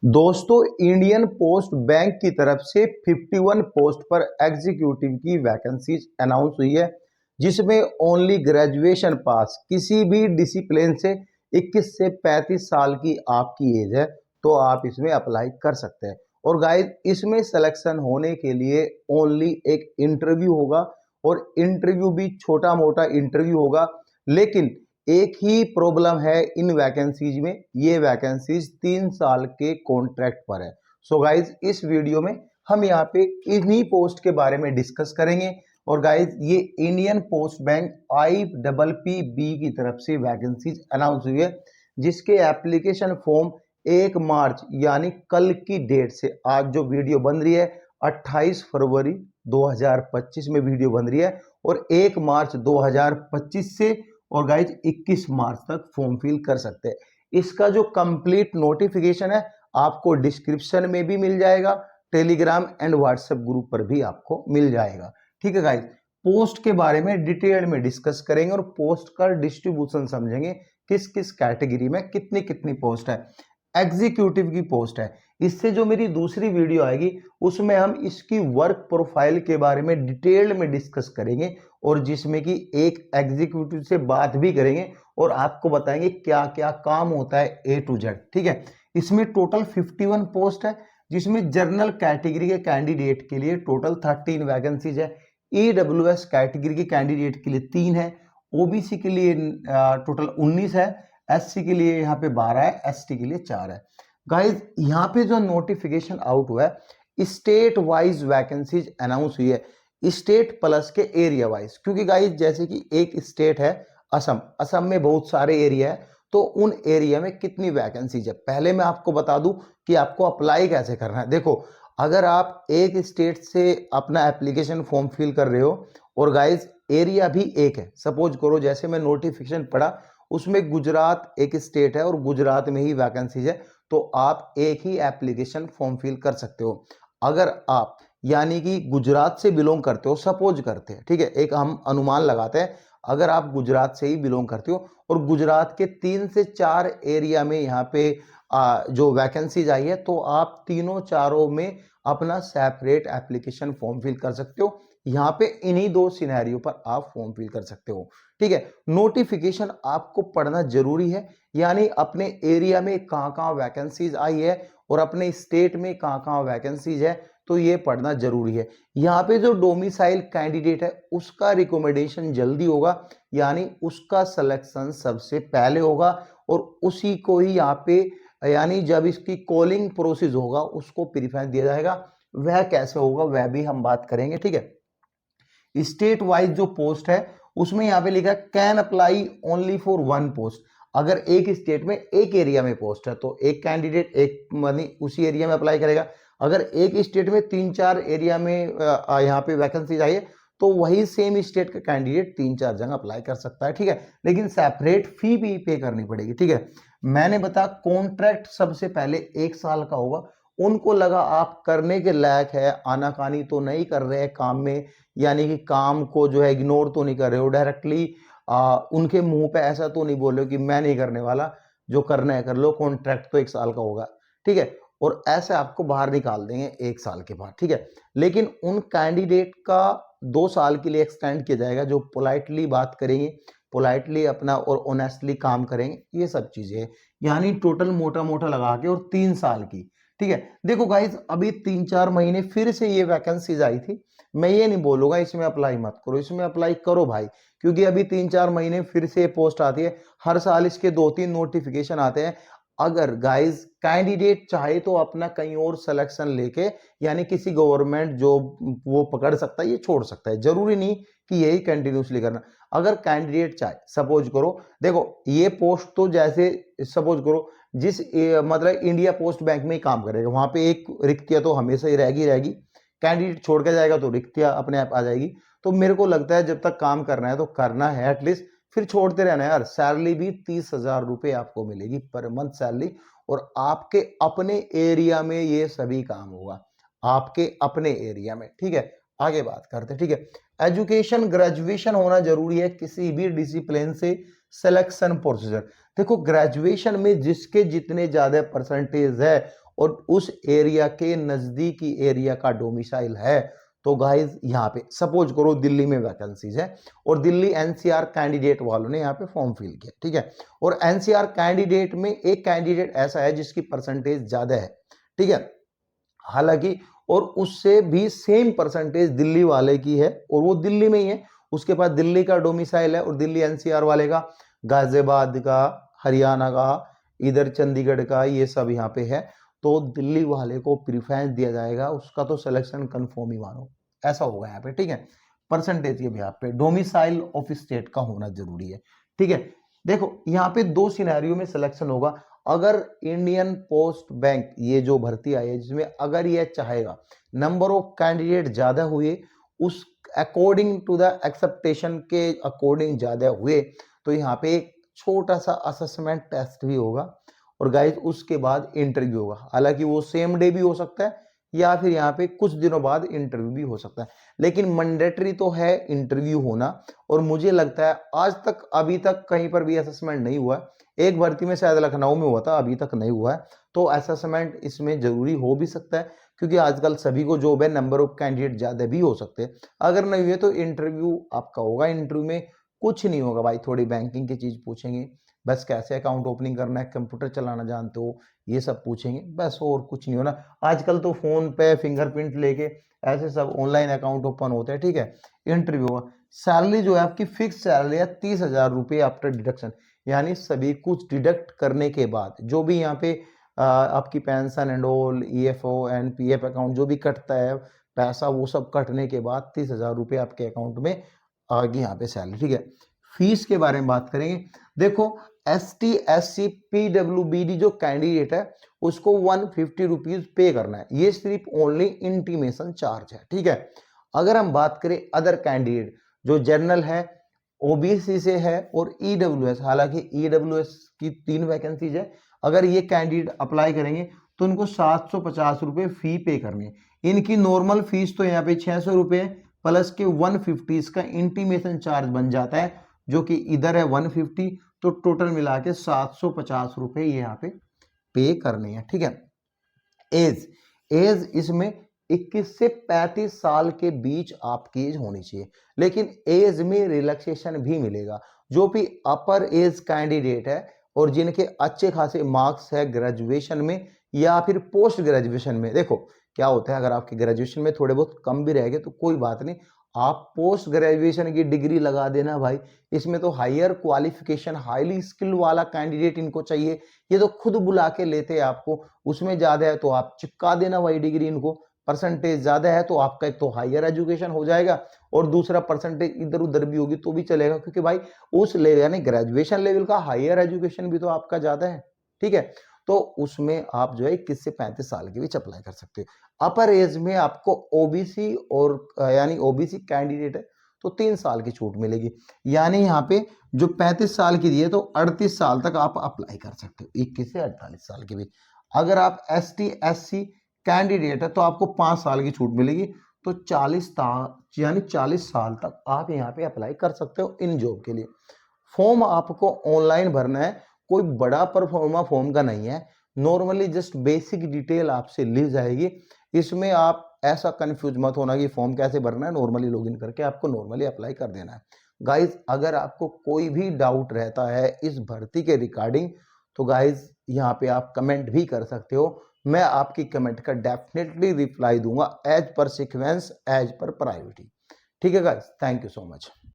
दोस्तों, Indian post bank की तरफ से 51 पोस्ट पर एग्जीक्यूटिव की वैकेंसीज अनाउंस हुई है, जिसमें ओनली ग्रेजुएशन पास किसी भी डिसिप्लिन से 21 से 35 साल की आपकी एज है तो आप इसमें अप्लाई कर सकते हैं। और गाइस, इसमें सिलेक्शन होने के लिए ओनली एक इंटरव्यू होगा और इंटरव्यू भी छोटा मोटा इंटरव्यू होगा। लेकिन एक ही प्रॉब्लम है इन वैकेंसीज में, ये वैकेंसीज 3 साल के कॉन्ट्रैक्ट पर है। सो गाइज, इस वीडियो में हम यहाँ पे इन्हीं पोस्ट के बारे में डिस्कस करेंगे। और गाइज, ये इंडियन पोस्ट बैंक IPPB की तरफ से वैकेंसीज अनाउंस हुई है, जिसके एप्लीकेशन फॉर्म 1 मार्च यानी कल की डेट से, आज जो वीडियो बन रही है 28 फरवरी 2025 में वीडियो बन रही है, और 1 मार्च 2025 से और गाइज 21 मार्च तक फॉर्म फिल कर सकते हैं। इसका जो कंप्लीट नोटिफिकेशन है आपको डिस्क्रिप्शन में भी मिल जाएगा, टेलीग्राम एंड व्हाट्सएप ग्रुप पर भी आपको मिल जाएगा। ठीक है गाइज, पोस्ट के बारे में डिटेल में डिस्कस करेंगे और पोस्ट का डिस्ट्रीब्यूशन समझेंगे, किस किस कैटेगरी में कितनी कितनी पोस्ट है। एग्जीक्यूटिव की पोस्ट है, इससे जो मेरी दूसरी वीडियो आएगी उसमें हम इसकी वर्क प्रोफाइल के बारे में डिटेल में डिस्कस करेंगे, और जिसमें कि एक एग्जीक्यूटिव से बात भी करेंगे और आपको बताएंगे क्या क्या काम होता है A to Z। ठीक है, इसमें टोटल 51 पोस्ट है, जिसमें जनरल कैटेगरी के कैंडिडेट के लिए टोटल 13 वैकेंसीज है, EWS कैटेगरी के कैंडिडेट के लिए 3 है, OBC के लिए टोटल 19 है, SC के लिए यहाँ पे 12 है, ST के लिए 4 है। गाइज, यहाँ पे जो नोटिफिकेशन आउट हुआ है, स्टेट वाइज वैकेंसीज अनाउंस हुई है, स्टेट प्लस के एरिया वाइज। क्योंकि गाइज, जैसे कि एक स्टेट है असम में बहुत सारे एरिया है, तो उन एरिया में कितनी वैकेंसीज है पहले मैं आपको बता दूं कि आपको अप्लाई कैसे करना है। देखो, अगर आप एक स्टेट से अपना एप्लीकेशन फॉर्म फिल कर रहे हो और गाइज एरिया भी एक है, सपोज करो जैसे मैं नोटिफिकेशन पढ़ा उसमें गुजरात एक स्टेट है और गुजरात में ही वैकेंसीज है, तो आप एक ही एप्लीकेशन फॉर्म फिल कर सकते हो। अगर आप यानी कि गुजरात से बिलोंग करते हो, सपोज करते हैं, ठीक है, एक हम अनुमान लगाते हैं, अगर आप गुजरात से ही बिलोंग करते हो और गुजरात के 3 से 4 एरिया में यहाँ पे जो वैकेंसीज आई है, तो आप तीनों चारों में अपना सेपरेट एप्लीकेशन फॉर्म फिल कर सकते हो। यहाँ पे इन्हीं 2 सिनेरियो पर आप फॉर्म फिल कर सकते हो। ठीक है, नोटिफिकेशन आपको पढ़ना जरूरी है, यानी अपने एरिया में कहाँ कहाँ वैकेंसीज आई है और अपने स्टेट में कहाँ कहाँ वैकेंसीज है, तो ये पढ़ना जरूरी है। यहाँ पे जो डोमिसाइल कैंडिडेट है उसका रिकमेंडेशन जल्दी होगा, यानी उसका सिलेक्शन सबसे पहले होगा, और उसी को ही यहाँ पे यानी जब इसकी कॉलिंग प्रोसेस होगा उसको प्रीफरेंस दिया जाएगा। वह कैसे होगा वह भी हम बात करेंगे। ठीक है, स्टेट वाइज जो पोस्ट है उसमें यहाँ पे लिखा है can apply only for 1 post. अगर एक स्टेट में एक एरिया में पोस्ट है तो एक कैंडिडेट एक मानी उसी एरिया में अप्लाई करेगा। अगर एक स्टेट में 3-4 एरिया में यहाँ पे वैकेंसी आई है तो वही सेम स्टेट का कैंडिडेट 3-4 जगह अप्लाई कर सकता है। ठीक है, लेकिन सेपरेट फी भी पे करनी पड़ेगी। ठीक है, मैंने बताया कॉन्ट्रैक्ट सबसे पहले 1 साल का होगा। उनको लगा आप करने के लायक है, आनाकानी तो नहीं कर रहे हैं काम में, यानी कि काम को जो है इग्नोर तो नहीं कर रहे हो, डायरेक्टली उनके मुंह पे ऐसा तो नहीं बोल रहे हो कि मैं नहीं करने वाला, जो करना है कर लो, कॉन्ट्रैक्ट तो 1 साल का होगा। ठीक है, और ऐसे आपको बाहर निकाल देंगे 1 साल के बाद। ठीक है, लेकिन उन कैंडिडेट का 2 साल के लिए एक्सटेंड किया जाएगा जो पोलाइटली बात करेंगे, पोलाइटली अपना और ऑनेस्टली काम करेंगे, ये सब चीजें हैं, यानी टोटल मोटा मोटा लगा के और 3 साल की। ठीक है, देखो गाइज, अभी 3-4 महीने फिर से ये वैकेंसीज आई थी। मैं ये नहीं बोलूंगा इसमें अप्लाई मत करो, इसमें अप्लाई करो भाई, क्योंकि अभी 3-4 महीने फिर से पोस्ट आती है, हर साल इसके 2-3 नोटिफिकेशन आते हैं। अगर गाइज कैंडिडेट चाहे तो अपना कहीं और सिलेक्शन लेके, यानी किसी गवर्नमेंट जॉब वो पकड़ सकता है, ये छोड़ सकता है, जरूरी नहीं कि यही कंटिन्यूसली करना। अगर कैंडिडेट चाहे, सपोज करो, देखो ये पोस्ट तो जैसे सपोज करो जिस मतलब इंडिया पोस्ट बैंक में ही काम करेगा, वहां पे एक रिक्तियां तो हमेशा ही रहेगी, कैंडिडेट छोड़ के जाएगा तो रिक्तियां अपने आप आ जाएगी। तो मेरे को लगता है जब तक काम करना है तो करना है एटलीस्ट, फिर छोड़ते रहना यार। सैलरी भी 30,000 रुपए आपको मिलेगी पर मंथ सैलरी, और आपके अपने एरिया में ये सभी काम होगा, आपके अपने एरिया में। ठीक है, आगे बात करते हैं। ठीक है, एजुकेशन ग्रेजुएशन होना जरूरी है किसी भी डिसिप्लिन से। सिलेक्शन प्रोसीजर, देखो ग्रेजुएशन में जिसके जितने ज्यादा परसेंटेज है और उस एरिया के नजदीकी एरिया का डोमिसाइल है, तो गाइज यहाँ पे सपोज करो दिल्ली में वैकेंसीज है और दिल्ली एनसीआर कैंडिडेट वालों ने यहाँ पे फॉर्म फिल किया, ठीक है, और एनसीआर कैंडिडेट में एक कैंडिडेट ऐसा है जिसकी परसेंटेज ज्यादा है, ठीक है, हालांकि और उससे भी सेम परसेंटेज दिल्ली वाले की है और वो दिल्ली में ही है, उसके पास दिल्ली का डोमिसाइल है और दिल्ली एनसीआर वाले का गाजियाबाद का, हरियाणा का, इधर चंडीगढ़ का, ये सब यहाँ पे है, तो दिल्ली वाले को प्रीफरेंस दिया जाएगा, उसका तो सिलेक्शन कंफर्म ही मानो, ऐसा होगा यहाँ पे, ठीक है, परसेंटेज के यहाँ पे डोमिसाइल ऑफ स्टेट का होना जरूरी है, ठीक है। देखो यहाँ पे दो सिनेरियो में सिलेक्शन होगा, अगर इंडियन पोस्ट बैंक ये जो भर्ती आई है जिसमें अगर ये चाहेगा नंबर ऑफ कैंडिडेट ज्यादा हुए, उस अकॉर्डिंग टू द एक्सेप्टेशन के अकॉर्डिंग ज्यादा हुए, तो यहाँ पे एक छोटा सा असेसमेंट टेस्ट भी होगा और गाइज उसके बाद इंटरव्यू होगा, हालांकि वो सेम डे भी हो सकता है या फिर यहाँ पे कुछ दिनों बाद इंटरव्यू भी हो सकता है, लेकिन मैंडेटरी तो है इंटरव्यू होना। और मुझे लगता है आज तक अभी तक कहीं पर भी असेसमेंट नहीं हुआ है, एक भर्ती में शायद लखनऊ में हुआ था, अभी तक नहीं हुआ है, तो असेसमेंट इसमें जरूरी हो भी सकता है क्योंकि आजकल सभी को जॉब है, नंबर ऑफ कैंडिडेट ज्यादा भी हो सकते हैं, अगर नहीं हुए तो इंटरव्यू आपका होगा। इंटरव्यू में कुछ नहीं होगा भाई, थोड़ी बैंकिंग की चीज पूछेंगे, बस कैसे अकाउंट ओपनिंग करना है, कंप्यूटर चलाना जानते हो, ये सब पूछेंगे बस, और कुछ नहीं होना। आजकल तो फोन पे फिंगरप्रिंट लेके ऐसे सब ऑनलाइन अकाउंट ओपन होते हैं, ठीक है। इंटरव्यू होगा, सैलरी जो है आपकी फिक्स सैलरी है 30,000 रुपये आफ्टर डिडक्शन, यानी सभी कुछ डिडक्ट करने के बाद जो भी यहाँ पे आपकी pension and all, EFO and PF account जो भी कटता है पैसा, वो सब कटने के बाद 30,000 रुपये आपके अकाउंट में आगे यहाँ पे सैलरी, ठीक है। फीस के बारे में बात करेंगे, देखो ST SC PWBD जो कैंडिडेट है उसको 150 रुपीज पे करना है, ये सिर्फ ओनली इंटीमेशन चार्ज है, ठीक है। अगर हम बात करें अदर कैंडिडेट जो जनरल है, ओबीसी से है और ईडब्ल्यूएस, हालांकि ईडब्ल्यूएस की 3 वैकेंसीज है, अगर ये कैंडिडेट अप्लाई करेंगे तो उनको 750 रुपये फी पे करनी है। इनकी नॉर्मल फीस तो यहाँ पे 600 रुपये प्लस के 150 इसका इंटीमेशन चार्ज बन जाता है, जो कि इधर है 150, तो टोटल मिला के 750 रुपये ये यहाँ पे करने हैं, ठीक है। एज इसमें 21 से 35 साल के बीच आपकी एज होनी चाहिए, लेकिन एज में रिलैक्सेशन भी मिलेगा, जो भी अपर एज कैंडिडेट है और जिनके अच्छे खासे मार्क्स है ग्रेजुएशन में या फिर पोस्ट ग्रेजुएशन में। देखो क्या होता है, अगर आपके ग्रेजुएशन में थोड़े बहुत कम भी रह गए तो कोई बात नहीं, आप पोस्ट ग्रेजुएशन की डिग्री लगा देना भाई, इसमें तो हायर क्वालिफिकेशन हाईली स्किल वाला कैंडिडेट इनको चाहिए, ये तो खुद बुला के लेते हैं आपको, उसमें ज्यादा है तो आप चिपका देना भाई डिग्री इनको, परसेंटेज ज्यादा है तो आपका एक तो हायर एजुकेशन हो जाएगा और दूसरा परसेंटेज इधर उधर भी होगी तो भी चलेगा, क्योंकि भाई उस लेवल यानी ग्रेजुएशन लेवल का हायर एजुकेशन भी तो आपका ज्यादा है, ठीक है। तो उसमें आप जो है 21 से 35 साल के बीच अप्लाई कर सकते हो। अपर एज में आपको ओबीसी और यानी ओबीसी कैंडिडेट है तो 3 साल की छूट मिलेगी, यानी यहाँ पे जो 35 साल की दी है तो 38 साल तक आप अप्लाई कर सकते हो, 21 से 48 साल के बीच। अगर आप ST SC कैंडिडेट है तो आपको 5 साल की छूट मिलेगी, तो 40 साल तक आप यहाँ पे अप्लाई कर सकते हो इन जॉब के लिए। फॉर्म आपको ऑनलाइन भरना है, कोई बड़ा परफॉर्मा फॉर्म का नहीं है, नॉर्मली जस्ट बेसिक डिटेल आपसे ली जाएगी, इसमें आप ऐसा कंफ्यूज मत होना कि फॉर्म कैसे भरना है, नॉर्मली लॉगिन करके आपको नॉर्मली अप्लाई कर देना है। गाइज अगर आपको कोई भी डाउट रहता है इस भर्ती के रिगार्डिंग तो गाइज यहाँ पे आप कमेंट भी कर सकते हो, मैं आपकी कमेंट का डेफिनेटली रिप्लाई दूंगा as per sequence, as per priority, ठीक है guys. Thank you so much.